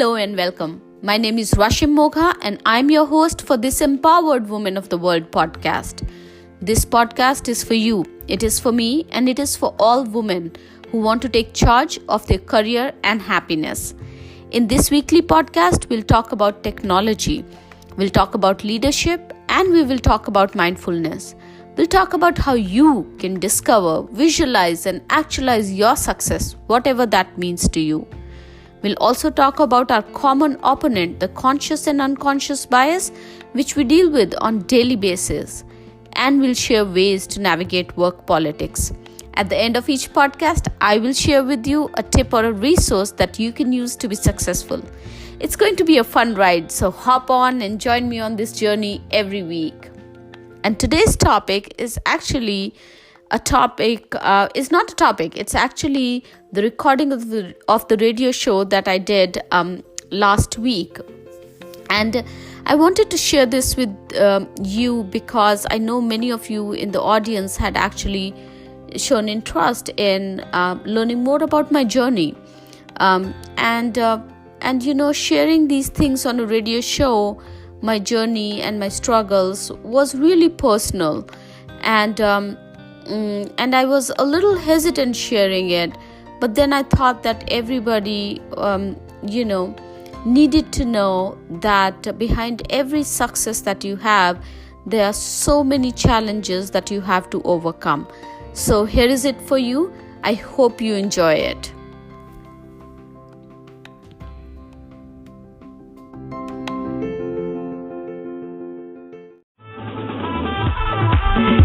Hello and welcome. My name is Rashim Mogha and I'm your host for this Empowered Women of the World podcast. This podcast is for you, it is for me, and it is for all women who want to take charge of their career and happiness. In this weekly podcast, we'll talk about technology, we'll talk about leadership, and we will talk about mindfulness. We'll talk about how you can discover, visualize, and actualize your success, whatever that means to you. We'll also talk about our common opponent, the conscious and unconscious bias, which we deal with on daily basis. And we'll share ways to navigate work politics. At the end of each podcast, I will share with you a tip or a resource that you can use to be successful. It's going to be a fun ride, so hop on and join me on this journey every week. And today's topic is actually it's actually the recording of the radio show that I did last week. And I wanted to share this with you because I know many of you in the audience had actually shown interest in learning more about my journey. And sharing these things on a radio show, my journey and my struggles was really personal. And I was a little hesitant sharing it, but then I thought that everybody, needed to know that behind every success that you have, there are so many challenges that you have to overcome. So here is it for you. I hope you enjoy it.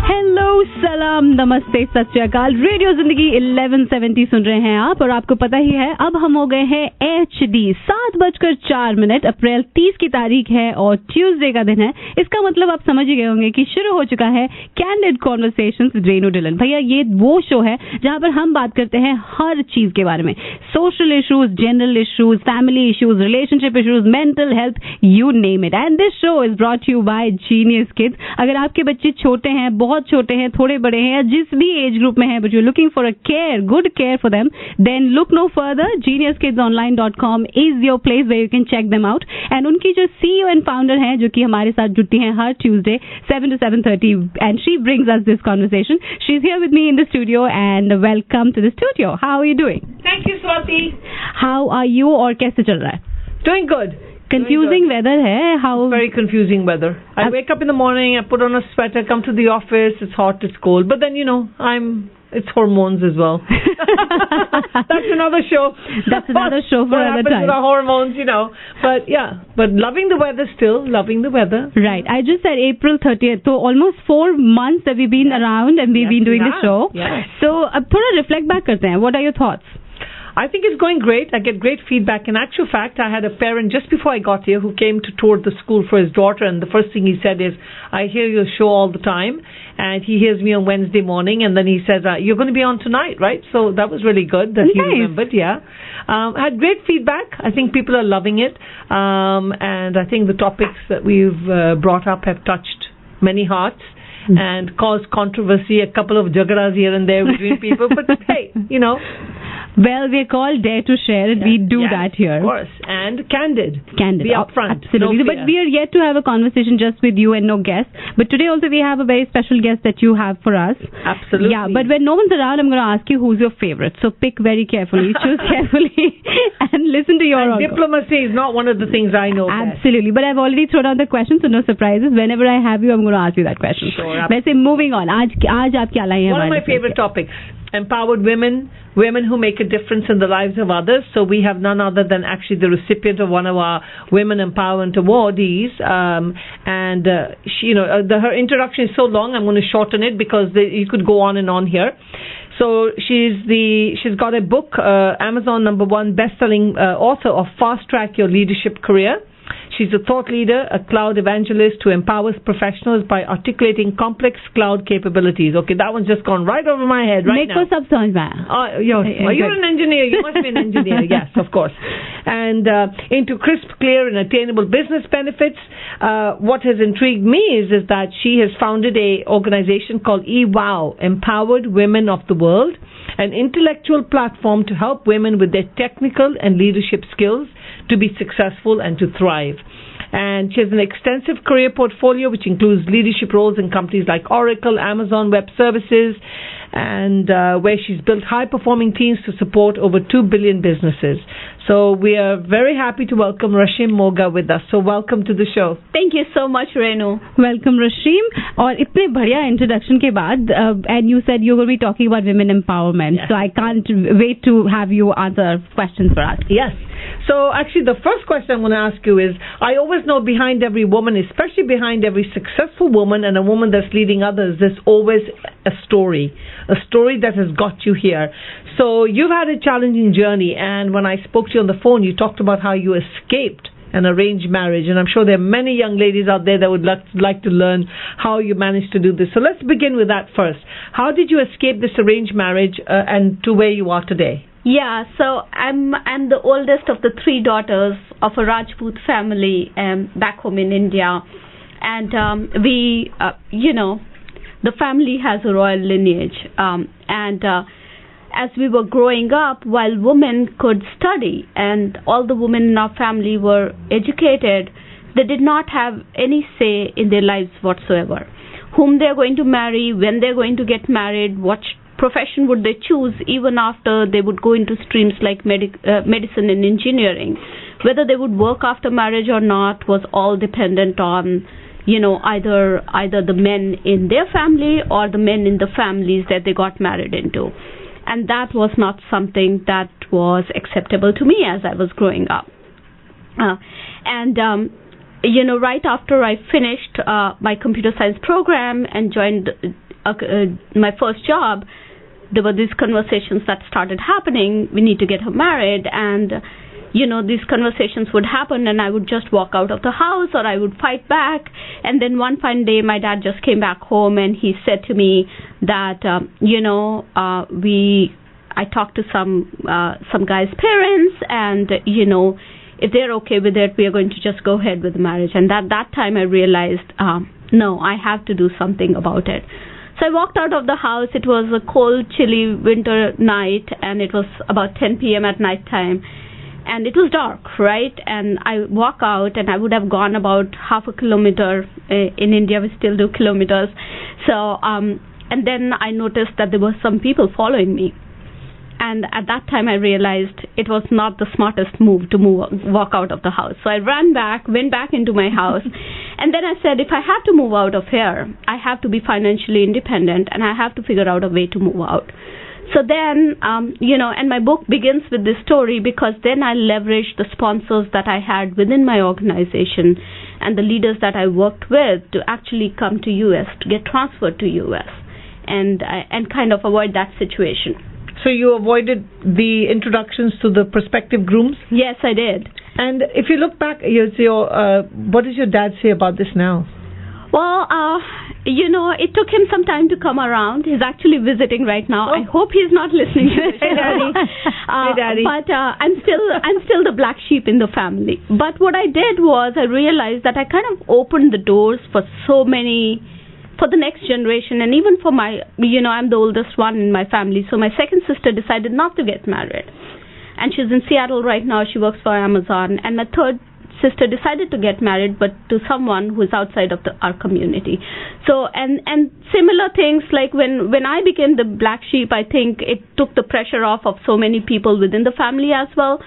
Hello सलाम नमस्ते सत श्री अकाल radio जिंदगी 1170 सुन रहे हैं आप और आपको पता ही है अब हम हो गए हैं HD 7:04 अप्रैल 30 की तारीख है और ट्यूसडे का दिन है। इसका मतलब आप समझ ही गए होंगे कि शुरू हो चुका है candid conversations with Renu Dhillon. भैया ये वो शो है जहां पर हम बात करते हैं हर चीज के बारे में, social issues, general issues, family issues, relationship issues, mental health, you name it. And this show is brought you by genius kids. अगर आपके बच्चे छोटे हैं, बहुत छोटे हैं, थोड़े बड़े हैं या जिस भी एज ग्रुप में हैं, but you looking for a care, good care for them, then look no further. geniuskidsonline.com is your place where you can check them out. And उनकी जो CEO एंड फाउंडर हैं जो कि हमारे साथ जुड़ती हैं हर Tuesday 7 to 7:30 and she brings us this conversation. She is here with me in the studio and welcome to the studio. How are you doing? Thank you Swati. How are you और कैसे चल रहा है? Doing good. Confusing weather है? How? Very confusing weather. I wake up in the morning, I put on a sweater, come to the office, it's hot, it's cold. But then, it's hormones as well. That's another show. That's another show for another time. What happens with our hormones, But yeah, but loving the weather still, loving the weather. Right. I just said April 30th. So almost 4 months that we've been around and we've been doing the show. Yes. So अब थोड़ा reflect back करते हैं. What are your thoughts? I think it's going great. I get great feedback. In actual fact, I had a parent just before I got here who came to tour the school for his daughter, and the first thing he said is, I hear your show all the time, and he hears me on Wednesday morning, and then he says, you're going to be on tonight, right? So that was really good that he remembered, yeah. I had great feedback. I think people are loving it, and I think the topics that we've brought up have touched many hearts and caused controversy, a couple of jagadas here and there between people, but hey, Well, we're called Dare to Share, and we do that here. Of course, and candid. Be upfront. Absolutely. But we are yet to have a conversation just with you and no guests. But today also we have a very special guest that you have for us. Absolutely. Yeah, but when no one's around, I'm going to ask you who's your favorite. So pick very carefully, choose carefully, and listen to your own. Diplomacy is not one of the things I know Absolutely. But I've already thrown out the question, so no surprises. Whenever I have you, I'm going to ask you that question. Sure. वैसे moving on. आज आप क्या लाए हैं? One of my favorite topics. Empowered women who make a difference in the lives of others. So we have none other than actually the recipient of one of our Women Empowerment Awardees. Her introduction is so long, I'm going to shorten it because you could go on and on here. So she's got a book, Amazon #1 best-selling author of Fast Track Your Leadership Career. She's a thought leader, a cloud evangelist who empowers professionals by articulating complex cloud capabilities. Okay, that one's just gone right over my head right now. Make sab samajh mein aaya. You're an engineer. You must be an engineer. Yes, of course. And into crisp, clear, and attainable business benefits. What has intrigued me is that she has founded a organization called eWOW, Empowered Women of the World. an intellectual platform to help women with their technical and leadership skills to be successful and to thrive. And she has an extensive career portfolio which includes leadership roles in companies like Oracle, Amazon Web Services, and where she's built high-performing teams to support over 2 billion businesses. So we are very happy to welcome Rashim Mogha with us. So welcome to the show. Thank you so much, Renu. Welcome, Rashim. और इतने बढ़िया introduction के बाद, and you said you're going to be talking about women empowerment. Yes. So I can't wait to have you answer questions for us. Yes. So actually the first question I'm going to ask you is, I always know behind every woman, especially behind every successful woman and a woman that's leading others, there's always a story that has got you here. So you've had a challenging journey, and when I spoke to you on the phone, you talked about how you escaped an arranged marriage, and I'm sure there are many young ladies out there that would like to learn how you managed to do this. So let's begin with that first. How did you escape this arranged marriage and to where you are today? Yeah, so I'm the oldest of the 3 daughters of a Rajput family back home in India, and we, the family has a royal lineage, and as we were growing up, while women could study and all the women in our family were educated, they did not have any say in their lives whatsoever. Whom they're going to marry, when they're going to get married, what profession would they choose, even after they would go into streams like medicine and engineering. Whether they would work after marriage or not was all dependent on, either the men in their family or the men in the families that they got married into. And that was not something that was acceptable to me as I was growing up. Right after I finished my computer science program and joined my first job, there were these conversations that started happening. We need to get her married, and these conversations would happen, and I would just walk out of the house, or I would fight back. And then one fine day, my dad just came back home, and he said to me that I talked to some guy's parents, and if they're okay with it, we are going to just go ahead with the marriage. And at that time, I realized, no, I have to do something about it. So I walked out of the house. It was a cold, chilly winter night, and it was about 10 p.m. at night time. And it was dark, right? And I walk out, and I would have gone about half a kilometer. In India, we still do kilometers. So, and then I noticed that there were some people following me. And at that time, I realized it was not the smartest move to walk out of the house. So I ran back, went back into my house. And then I said, if I have to move out of here, I have to be financially independent, and I have to figure out a way to move out. So then, and my book begins with this story because then I leveraged the sponsors that I had within my organization and the leaders that I worked with to actually come to U.S., to get transferred to U.S. and kind of avoid that situation. So you avoided the introductions to the prospective grooms? Yes, I did. And if you look back, what does your dad say about this now? Well, it took him some time to come around. He's actually visiting right now. I hope he's not listening to this. Hey, Daddy. Hey, Daddy. But I'm still the black sheep in the family. But what I did was I realized that I kind of opened the doors for for the next generation, and even for my, I'm the oldest one in my family. So my second sister decided not to get married. And she's in Seattle right now. She works for Amazon. And my third sister decided to get married, but to someone who is outside of our community. So, and similar things, like when I became the black sheep, I think it took the pressure off of so many people within the family as well.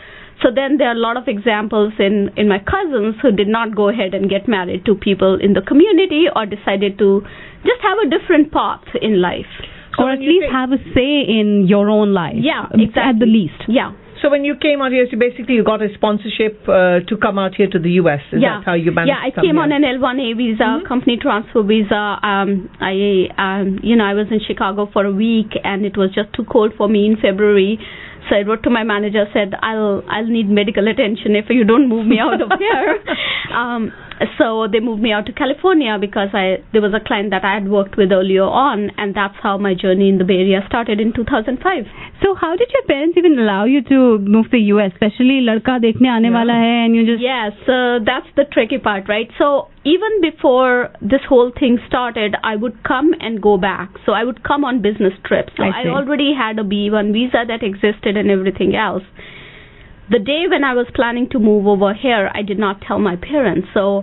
So then there are a lot of examples in my cousins who did not go ahead and get married to people in the community or decided to just have a different path in life. So or at least have a say in your own life. Yeah, exactly. At the least. Yeah. So when you came out here, so basically you got a sponsorship to come out here to the U.S. Is that how you managed to come came here? on an L1A visa, company transfer visa. I was in Chicago for a week, and it was just too cold for me in February. So I wrote to my manager, said, I'll need medical attention if you don't move me out of here. So they moved me out to California because there was a client that I had worked with earlier on, and that's how my journey in the Bay Area started in 2005. So how did your parents even allow you to move to the US, especially ladka dekhne aane wala hai and you just... Yes, that's the tricky part, right? So even before this whole thing started, I would come and go back. So I would come on business trips. So I already had a B1 visa that existed and everything else. The day when I was planning to move over here, I did not tell my parents. So,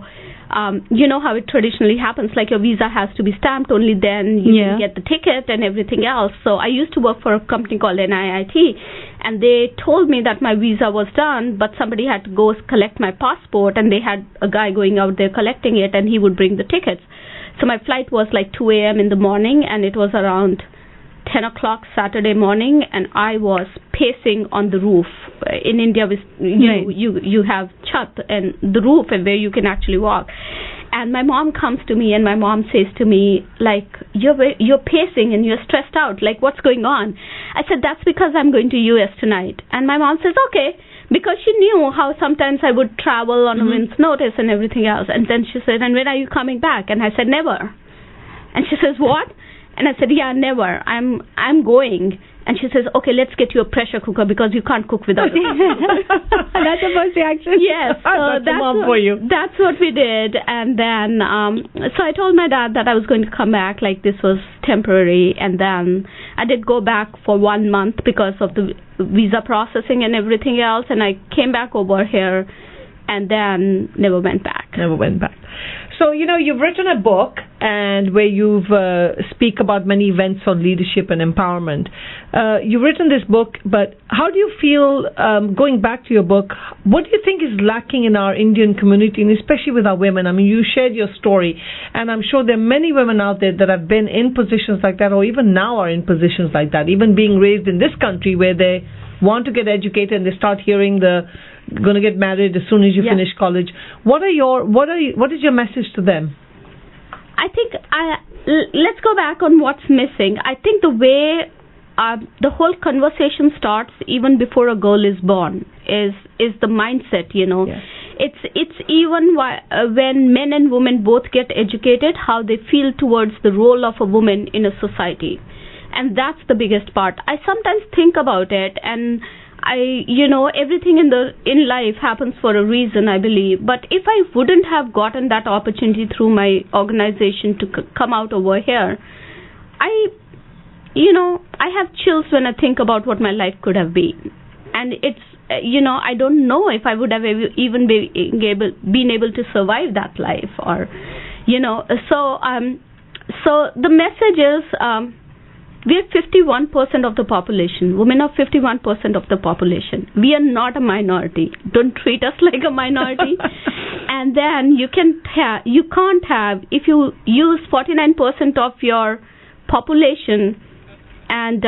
you know how it traditionally happens, like your visa has to be stamped, only then you can get the ticket and everything else. So I used to work for a company called NIIT, and they told me that my visa was done, but somebody had to go collect my passport, and they had a guy going out there collecting it, and he would bring the tickets. So my flight was like 2 a.m. in the morning, and it was around 10 o'clock Saturday morning, and I was pacing on the roof. In India, you have chat and the roof and where you can actually walk. And my mom comes to me and my mom says to me, like, you're pacing and you're stressed out. Like, what's going on? I said, that's because I'm going to US tonight. And my mom says, okay, because she knew how sometimes I would travel on a moment's notice and everything else. And then she said, and when are you coming back? And I said, never. And she says, what? And I said, yeah, never. I'm going. And she says, okay, let's get you a pressure cooker because you can't cook without it. That's the first reaction. Yes. So that's mom for you. That's what we did. And then, so I told my dad that I was going to come back, like this was temporary. And then I did go back for 1 month because of the visa processing and everything else. And I came back over here and then never went back. Never went back. So, you know, you've written a book and where you've speak about many events on leadership and empowerment. You've written this book, but how do you feel, going back to your book, what do you think is lacking in our Indian community, and especially with our women? I mean, you shared your story, and I'm sure there are many women out there that have been in positions like that, or even now are in positions like that, even being raised in this country where they want to get educated and they start hearing going to get married as soon as you finish college. What is your message to them? I think let's go back on what's missing. I think the way the whole conversation starts even before a girl is born is the mindset, you know. Yes. It's even when men and women both get educated, how they feel towards the role of a woman in a society. And that's the biggest part. I sometimes think about it, and everything in life happens for a reason, I believe. But if I wouldn't have gotten that opportunity through my organization to come out over here, I have chills when I think about what my life could have been. And it's, I don't know if I would have even been able to survive that life, or, so the message is, we are 51% of the population. Women are 51% of the population. We are not a minority. Don't treat us like a minority. And then you can't have, if you use 49% of your population and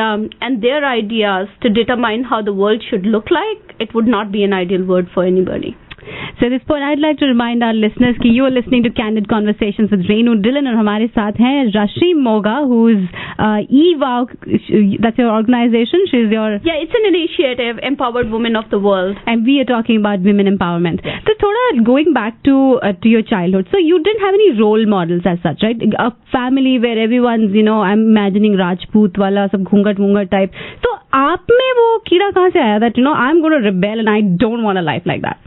their ideas to determine how the world should look like, it would not be an ideal world for anybody. So at this point, I'd like to remind our listeners that you are listening to Candid Conversations with Renu Dillon, and हमारे साथ हैं Rashmi Moga, who's eWOW. That's your organization. She's your it's an initiative, Empowered Women of the World, and we are talking about women empowerment. Yes. So, thoda going back to your childhood. So you didn't have any role models as such, right? A family where everyone's, I'm imagining Rajput wala, sab ghungat type. So आप में वो कीड़ा कहाँ से आया that I'm going to rebel and I don't want a life like that?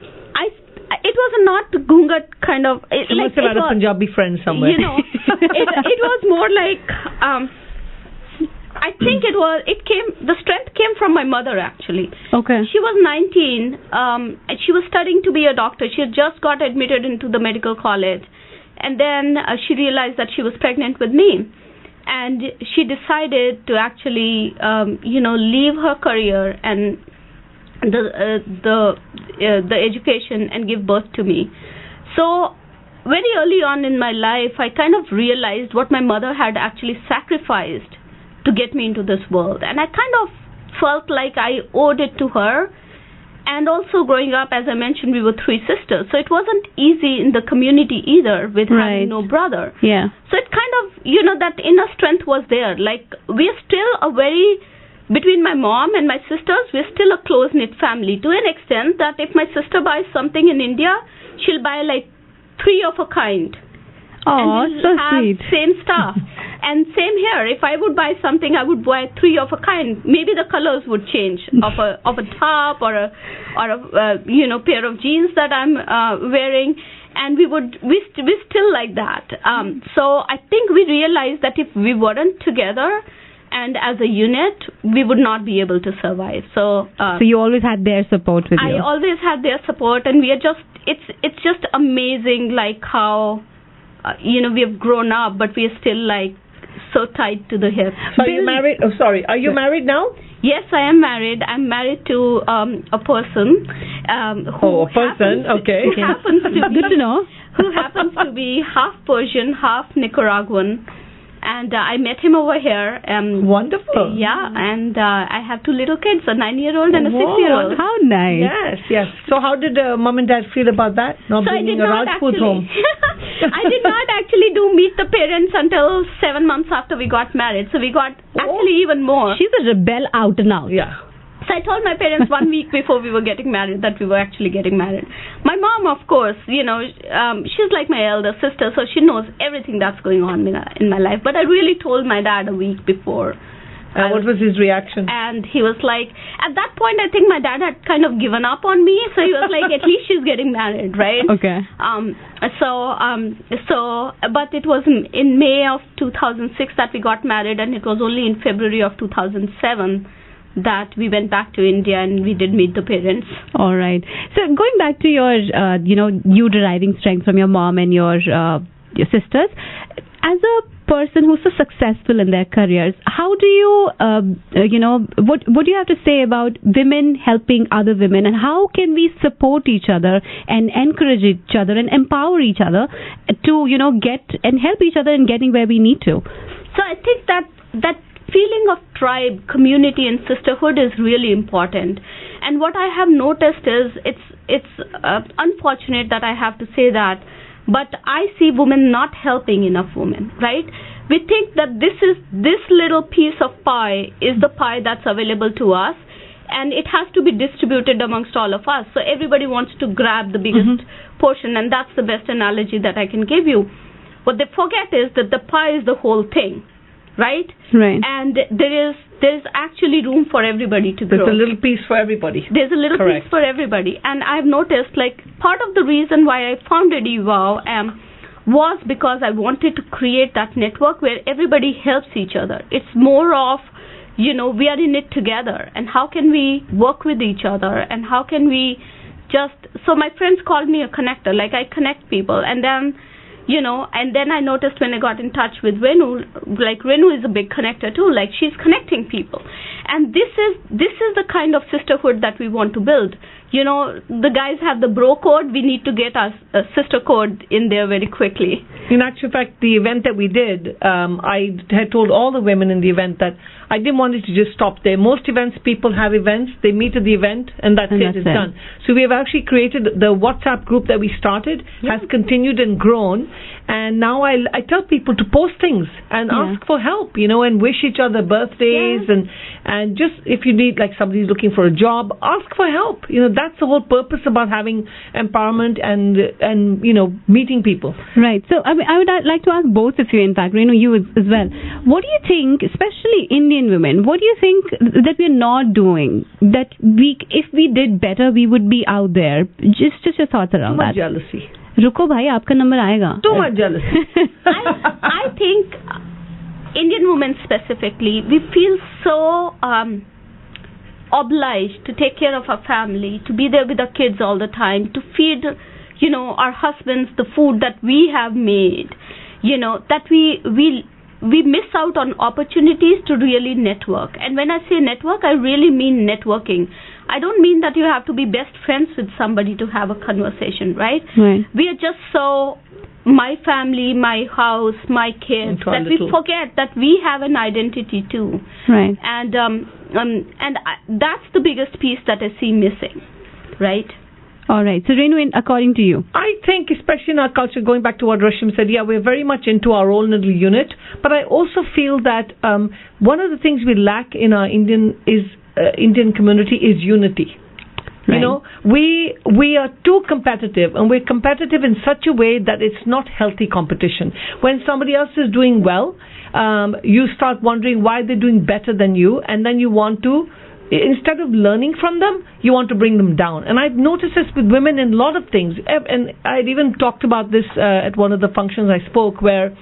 It was not ghungat kind of. You must have had a Punjabi friend somewhere. It was more like. I think the strength came from my mother, actually. Okay. She was 19, and she was studying to be a doctor. She had just got admitted into the medical college, and then she realized that she was pregnant with me, and she decided to actually, leave her career and the education and give birth to me. So very early on in my life, I kind of realized what my mother had actually sacrificed to get me into this world, and I kind of felt like I owed it to her. And also growing up, as I mentioned, we were 3 sisters, so it wasn't easy in the community either with having no brother. Yeah. So it kind of, that inner strength was there. Like, we're still between my mom and my sisters, we're still a close-knit family, to an extent that if my sister buys something in India, she'll buy like three of a kind. Oh, and so have sweet. Same stuff. And same here. If I would buy something, I would buy three of a kind. Maybe the colors would change of a top or a pair of jeans that I'm wearing, and we still like that. So I think we realized that if we weren't together and as a unit, we would not be able to survive. So you always had their support with you. I always had their support, and we are just it's just amazing, like how we have grown up, but we are still like so tight to the hip. So are you married? Oh, sorry. Are you married now? Yes, I am married. I'm married to a person who okay. happens to be Good to know. who happens to be half Persian, half Nicaraguan. And I met him over here. Wonderful. Yeah, and I have two little kids, a 9-year-old and a 6-year-old. How nice. Yes. So how did mom and dad feel about that? Not bringing a Rajput home. I did not actually do meet the parents until 7 months after we got married. So we got actually even more. She's a rebel out and out. Yeah. So I told my parents 1 week before we were getting married that we were actually getting married. My mom, of course, she's like my elder sister, so she knows everything that's going on in my life. But I really told my dad a week before. What was his reaction? And he was like, at that point, I think my dad had kind of given up on me. So he was like, at least she's getting married, right? Okay. But it was in May of 2006 that we got married, and it was only in February of 2007 that we went back to India and we did meet the parents. All right. So going back to your, you deriving strength from your mom and your sisters, as a person who's so successful in their careers, how do you, what do you have to say about women helping other women, and how can we support each other and encourage each other and empower each other to, get and help each other in getting where we need to? So I think that feeling of tribe, community, and sisterhood is really important. And what I have noticed is it's unfortunate that I have to say that, but I see women not helping enough women, right? We think that this little piece of pie is the pie that's available to us, and it has to be distributed amongst all of us. So everybody wants to grab the biggest portion, and that's the best analogy that I can give you. What they forget is that the pie is the whole thing. Right? Right. And there's actually room for everybody to grow. There's a little piece for everybody. There's a little piece for everybody. And I've noticed, like, part of the reason why I founded eWOW was because I wanted to create that network where everybody helps each other. It's more of, we are in it together. And how can we work with each other? And how can we so my friends called me a connector. Like, I connect people. And then and then I noticed when I got in touch with Renu, like Renu is a big connector too, like she's connecting people. And this is the kind of sisterhood that we want to build. The guys have the bro code, we need to get our sister code in there very quickly. In actual fact, the event that we did, I had told all the women in the event that I didn't want it to just stop there. Most events, people have events, they meet at the event, and that's it, done. So we have actually created the WhatsApp group that we started, has continued and grown, and now I tell people to post things and ask for help, and wish each other birthdays, and just if you need, like somebody's looking for a job, ask for help. That's the whole purpose about having empowerment and meeting people. Right. So I would like to ask both of you, in fact, Renu, you as well. What do you think, especially Indian women, what do you think that we're not doing, that if we did better, we would be out there? Just your thoughts around that. Too much jealousy. रुको भाई, आपका number आएगा. Too much jealousy. I think Indian women specifically, we feel so obliged to take care of our family, to be there with our kids all the time, to feed, our husbands the food that we have made, that we miss out on opportunities to really network. And when I say network, I really mean networking. I don't mean that you have to be best friends with somebody to have a conversation, right? Right. We are just so my family, my house, my kids, that we forget that we have an identity too. Right. And that's the biggest piece that I see missing, right? All right. So, Renu, according to you? I think, especially in our culture, going back to what Rashim said, we're very much into our own little unit. But I also feel that one of the things we lack in our Indian community is unity. You know, we are too competitive, and we're competitive in such a way that it's not healthy competition. When somebody else is doing well, you start wondering why they're doing better than you, and then you want to, instead of learning from them, you want to bring them down. And I've noticed this with women in a lot of things. And I'd even talked about this at one of the functions I spoke, where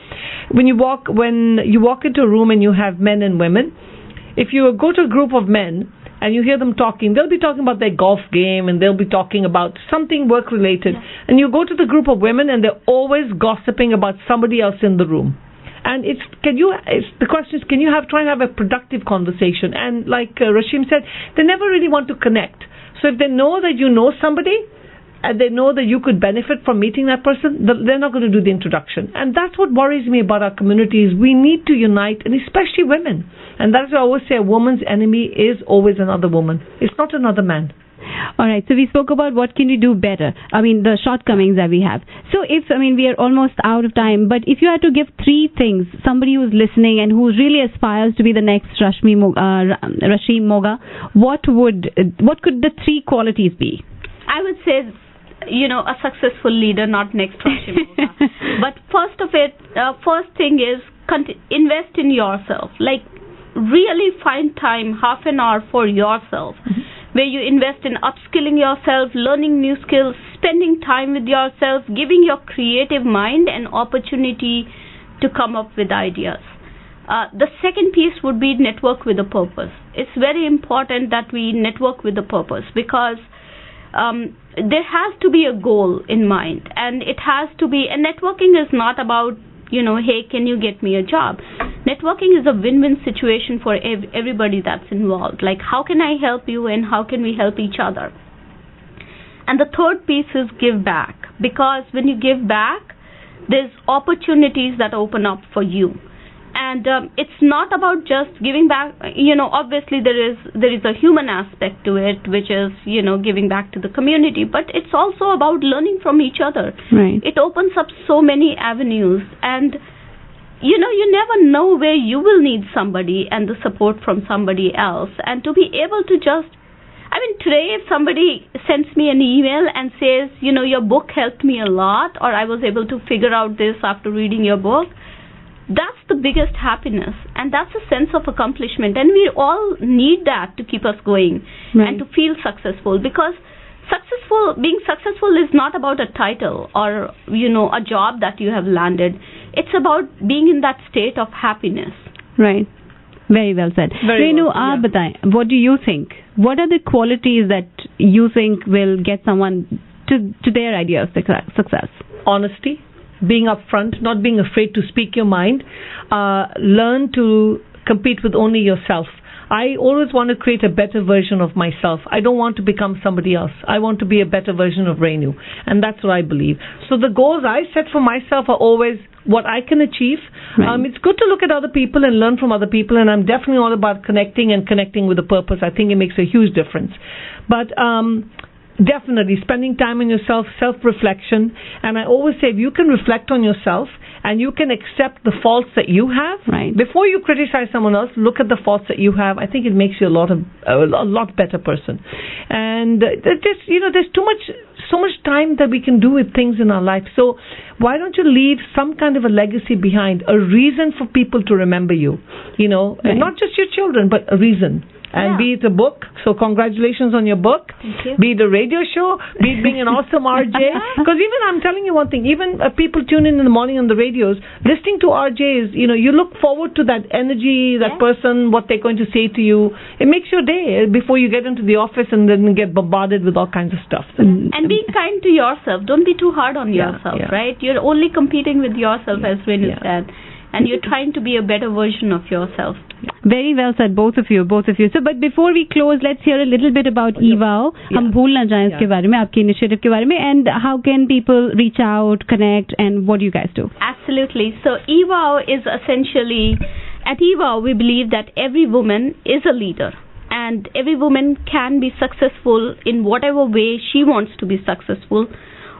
when you walk into a room and you have men and women, if you go to a group of men and you hear them talking, they'll be talking about their golf game, and they'll be talking about something work related. Yeah. And you go to the group of women and they're always gossiping about somebody else in the room. And the question is, can you try and have a productive conversation? And like Rashim said, they never really want to connect. So if they know that you know somebody, and they know that you could benefit from meeting that person, they're not going to do the introduction. And that's what worries me about our community, is we need to unite, and especially women. And that's why I always say a woman's enemy is always another woman. It's not another man. All right, so we spoke about what can you do better. I mean, the shortcomings that we have. So we are almost out of time, but if you had to give 3 things, somebody who's listening and who really aspires to be the next Rashim Mogha, what could the 3 qualities be? I would say, a successful leader, not next Rashim Mogha. But first thing is invest in yourself. Like, really find time, half an hour for yourself. Where you invest in upskilling yourself, learning new skills, spending time with yourself, giving your creative mind an opportunity to come up with ideas. The second piece would be network with a purpose. It's very important that we network with a purpose, because there has to be a goal in mind, and it has to be, and networking is not about, hey, can you get me a job? Networking is a win-win situation for everybody that's involved. Like, how can I help you, and how can we help each other? And the third piece is give back, because when you give back, there's opportunities that open up for you. And it's not about just giving back. Obviously there is a human aspect to it, which is, giving back to the community, but it's also about learning from each other. Right. It opens up so many avenues, and you never know where you will need somebody and the support from somebody else. And to be able to today if somebody sends me an email and says, your book helped me a lot, or I was able to figure out this after reading your book, that's the biggest happiness, and that's a sense of accomplishment, and we all need that to keep us going. Right. And to feel successful, because being successful is not about a title or a job that you have landed. It's about being in that state of happiness. Right. Very well said. Renu, what do you think? What are the qualities that you think will get someone to their idea of success? Honesty. Being upfront, not being afraid to speak your mind. Learn to compete with only yourself. I always want to create a better version of myself. I don't want to become somebody else. I want to be a better version of Renu. And that's what I believe. So the goals I set for myself are always what I can achieve. Right. It's good to look at other people and learn from other people. And I'm definitely all about connecting with a purpose. I think it makes a huge difference. But definitely spending time on yourself, self-reflection. And I always say, if you can reflect on yourself and you can accept the faults that you have, right, before you criticize someone else, look at the faults that you have. I think it makes you a lot better person. And there's so much time that we can do with things in our life. So why don't you leave some kind of a legacy behind, a reason for people to remember you, right, and not just your children, but a reason. And be it a book, so congratulations on your book. Thank you. Be it a radio show, be it being an awesome RJ. Because even, I'm telling you one thing, even people tune in the morning on the radios, listening to RJs, you look forward to that energy, that person, what they're going to say to you. It makes your day before you get into the office and then get bombarded with all kinds of stuff. And being kind to yourself. Don't be too hard on yourself, right? You're only competing with yourself, as Renu said. And you're trying to be a better version of yourself. Very well said, both of you. So, but before we close, let's hear a little bit about eWOW. हम भूल ना जाएं इसके बारे में, आपके initiative के बारे में, and how can people reach out, connect, and what do you guys do? Absolutely. So eWOW is essentially, at eWOW we believe that every woman is a leader, and every woman can be successful in whatever way she wants to be successful.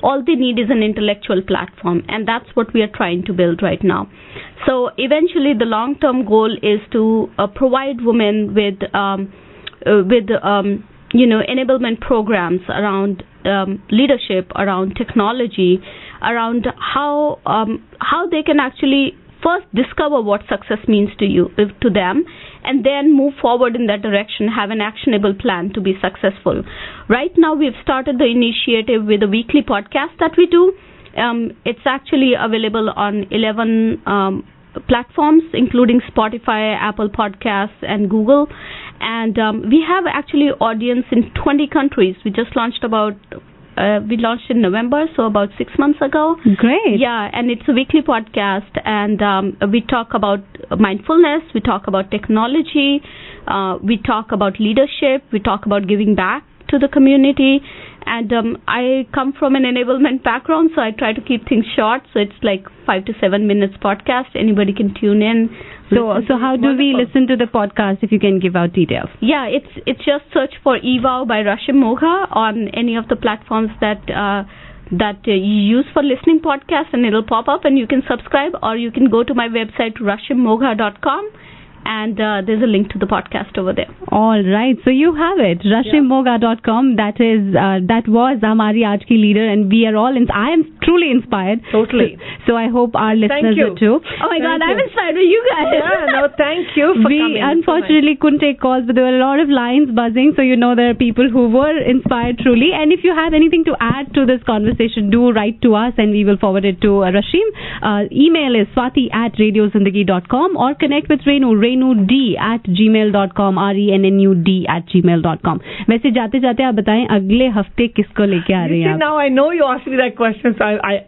All they need is an intellectual platform, and that's what we are trying to build right now. So eventually the long-term goal is to provide women with enablement programs around leadership, around technology, around how they can actually first discover what success means to them, and then move forward in that direction, have an actionable plan to be successful. Right now, we've started the initiative with a weekly podcast that we do. It's actually available on 11 platforms, including Spotify, Apple Podcasts, and Google. And we have actually audience in 20 countries. We just launched we launched in November, so about 6 months ago. Great. Yeah, and it's a weekly podcast, and we talk about mindfulness, we talk about technology, we talk about leadership, we talk about giving back to the community. And I come from an enablement background, so I try to keep things short. So it's like 5 to 7 minutes podcast. Anybody can tune in. So how do we listen to the podcast, if you can give out details? Yeah, it's just search for eWOW by Rashim Mogha on any of the platforms that you use for listening podcasts, and it'll pop up and you can subscribe, or you can go to my website rashimmogha.com. And there's a link to the podcast over there. All right. So you have it. rashimmogha.com. That was Hamari Aaj Ki Leader, and we are all I am truly inspired. Totally. So I hope our listeners are too. Oh my God, I'm inspired with you guys. Yeah, no, thank you for coming. We unfortunately couldn't take calls, but there were a lot of lines buzzing, so there are people who were inspired truly. And if you have anything to add to this conversation, do write to us and we will forward it to Rashim. Email is swati@radiozindagi.com, or connect with renud@gmail.com, renud@gmail.com. वैसे जाते जाते आप बताएं अगले हफ्ते किसको लेके आ रहे हैं? Now I know you asked me that question, so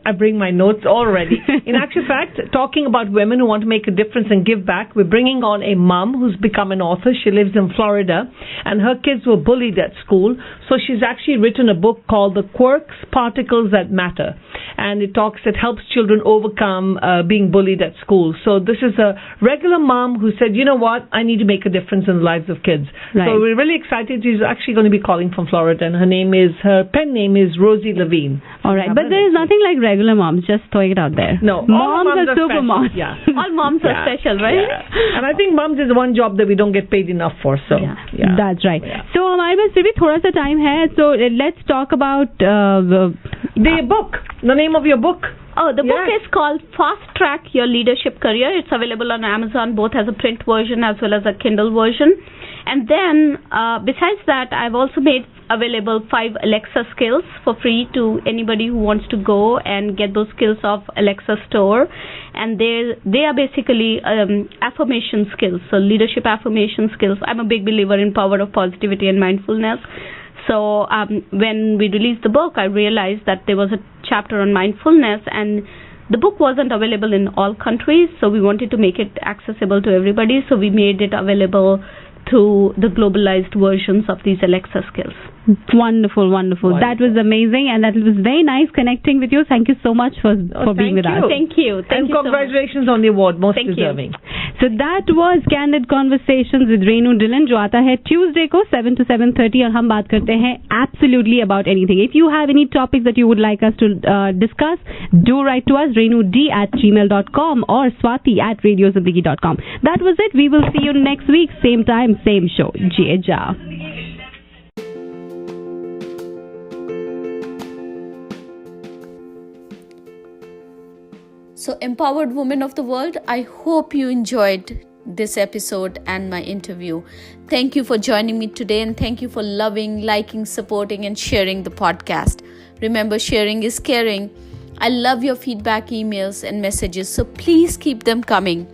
I bring my notes already. In actual fact, talking about women who want to make a difference and give back, we're bringing on a mom who's become an author. She lives in Florida, and her kids were bullied at school, so she's actually written a book called The Quirks, Particles That Matter, and it helps children overcome being bullied at school. So this is a regular mom who said, you know what, I need to make a difference in the lives of kids. Right. So we're really excited. She's actually going to be calling from Florida, and her pen name is Rosie Levine. All right, but there is nothing like regular moms. Just throwing it out there. No, moms are super special. moms. Yeah. All moms are special, right? Yeah. And I think moms is one job that we don't get paid enough for. So yeah. That's right. Yeah. So हमारे पास फिर भी थोड़ा सा time है. So let's talk about the book. The name of your book. Oh, the book is called Fast Track Your Leadership Career. It's available on Amazon, both as a print version as well as a Kindle version. And then, besides that, I've also made available 5 Alexa skills for free to anybody who wants to go and get those skills off Alexa store. And they are basically affirmation skills, so leadership affirmation skills. I'm a big believer in power of positivity and mindfulness. So when we released the book, I realized that there was a chapter on mindfulness, and the book wasn't available in all countries, so we wanted to make it accessible to everybody, so we made it available through the globalized versions of these Alexa skills. Wonderful. That was amazing, and that was very nice connecting with you. Thank you so much for being with us. Thank you. And congratulations on the award. Most deserving. So that was Candid Conversations with Renu Dhillon, जो आता है Tuesday को 7 to 7:30, और हम बात करते हैं absolutely about anything. If you have any topics that you would like us to discuss, do write to us, renud@gmail.com or swati@radiozindagi.com. That was it. We will see you next week, same time, same show. Jai Ja. So, empowered women of the world, I hope you enjoyed this episode and my interview. Thank you for joining me today, and thank you for loving, liking, supporting, and sharing the podcast. Remember, sharing is caring. I love your feedback, emails, and messages, so please keep them coming.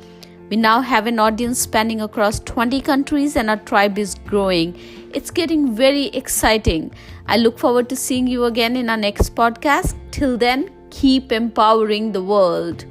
We now have an audience spanning across 20 countries, and our tribe is growing. It's getting very exciting. I look forward to seeing you again in our next podcast. Till then, keep empowering the world.